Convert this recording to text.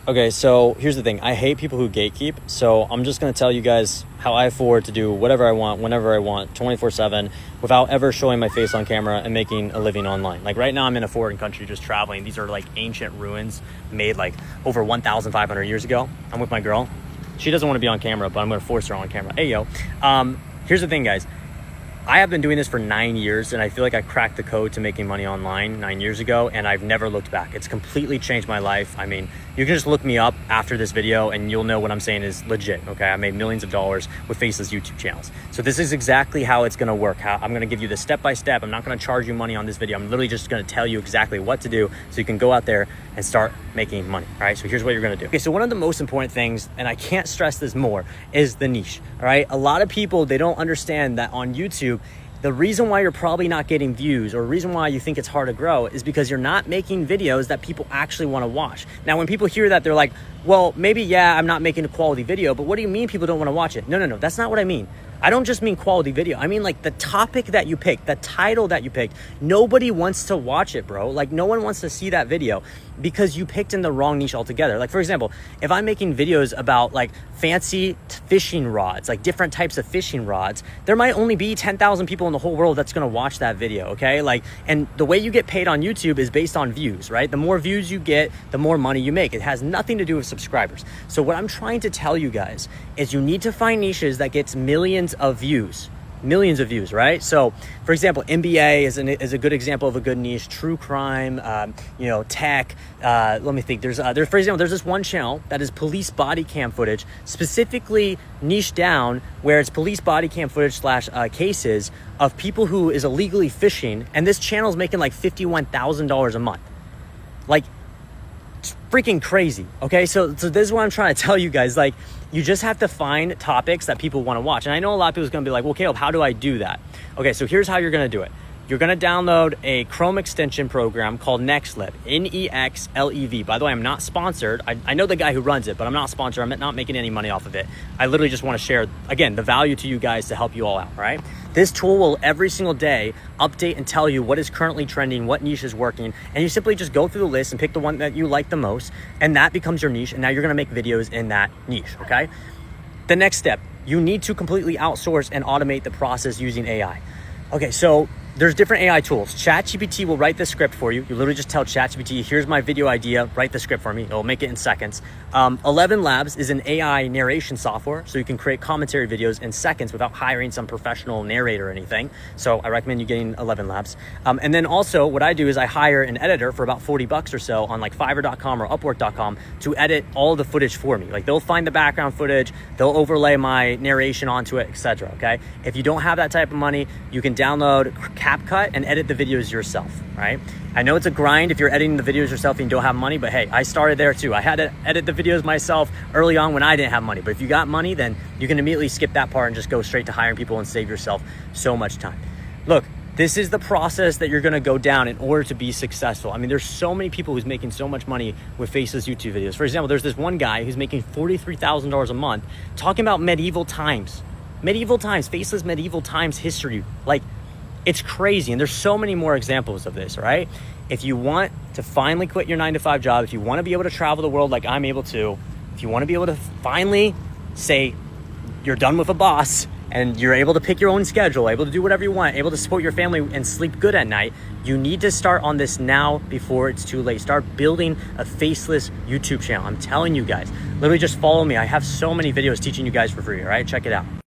Okay, so here's the thing. I hate people who gatekeep. So I'm just going to tell you guys how I afford to do whatever I want, whenever I want, 24/7, without ever showing my face on camera and making a living online. Like right now I'm in a foreign country just traveling. These are like ancient ruins made like over 1,500 years ago. I'm with my girl. She doesn't want to be on camera, but I'm going to force her on camera. Hey, yo. Here's the thing, guys. I have been doing this for 9 years, and I feel like I cracked the code to making money online 9 years ago, and I've never looked back. It's completely changed my life. I mean, you can just look me up after this video and you'll know what I'm saying is legit, okay? I made millions of dollars with Faceless YouTube channels. So this is exactly how it's gonna work. I'm gonna give you the step-by-step. I'm not gonna charge you money on this video. I'm literally just gonna tell you exactly what to do so you can go out there and start making money, all right? So here's what you're gonna do. Okay, so one of the most important things, and I can't stress this more, is the niche, all right? A lot of people, they don't understand that on YouTube, the reason why you're probably not getting views, or the reason why you think it's hard to grow, is because you're not making videos that people actually want to watch. Now, when people hear that, they're like, well, maybe, yeah, I'm not making a quality video, but what do you mean people don't want to watch it? No, that's not what I mean. I don't just mean quality video. I mean like the topic that you picked, the title that you picked. Nobody wants to watch it, bro. Like no one wants to see that video because you picked in the wrong niche altogether. Like for example, if I'm making videos about like fancy fishing rods, like different types of fishing rods, there might only be 10,000 people in the whole world that's gonna watch that video, okay? Like, and the way you get paid on YouTube is based on views, right? The more views you get, the more money you make. It has nothing to do with subscribers. So what I'm trying to tell you guys is you need to find niches that gets millions of views, right? So for example, NBA is a good example of a good niche. True crime, tech. Let me think. For example, there's this one channel that is police body cam footage, specifically niched down where it's police body cam footage / cases of people who is illegally fishing, and this channel is making like $51,000 a month. Like, it's freaking crazy. Okay, so this is what I'm trying to tell you guys. Like, you just have to find topics that people want to watch. And I know a lot of people is going to be like, well, Caleb, how do I do that? Okay, so here's how you're going to do it. You're going to download a Chrome extension program called Nextlev, Nexlev. By the way, I'm not sponsored. I know the guy who runs it, but I'm not sponsored. I'm not making any money off of it. I literally just want to share, again, the value to you guys to help you all out, right? This tool will every single day update and tell you what is currently trending, what niche is working, and you simply just go through the list and pick the one that you like the most, and that becomes your niche, and now you're going to make videos in that niche, okay? The next step, you need to completely outsource and automate the process using AI. Okay, so there's different AI tools. ChatGPT will write the script for you. You literally just tell ChatGPT, here's my video idea, write the script for me. It'll make it in seconds. 11 Labs is an AI narration software, so you can create commentary videos in seconds without hiring some professional narrator or anything. So I recommend you getting 11 Labs. And then also what I do is I hire an editor for about 40 bucks or so on like Fiverr.com or Upwork.com to edit all the footage for me. Like they'll find the background footage, they'll overlay my narration onto it, etc. Okay? If you don't have that type of money, you can download CapCut and edit the videos yourself, right? I know it's a grind if you're editing the videos yourself and you don't have money, but hey, I started there too. I had to edit the videos myself early on when I didn't have money. But if you got money, then you can immediately skip that part and just go straight to hiring people and save yourself so much time. Look, this is the process that you're gonna go down in order to be successful. I mean, there's so many people who's making so much money with Faceless YouTube videos. For example, there's this one guy who's making $43,000 a month talking about medieval times, Faceless medieval times history. Like, it's crazy, and there's so many more examples of this, right? If you want to finally quit your 9-to-5 job, if you want to be able to travel the world like I'm able to, if you want to be able to finally say you're done with a boss and you're able to pick your own schedule, able to do whatever you want, able to support your family and sleep good at night, you need to start on this now before it's too late. Start building a Faceless YouTube channel. I'm telling you guys, literally just follow me. I have so many videos teaching you guys for free, all right? Check it out.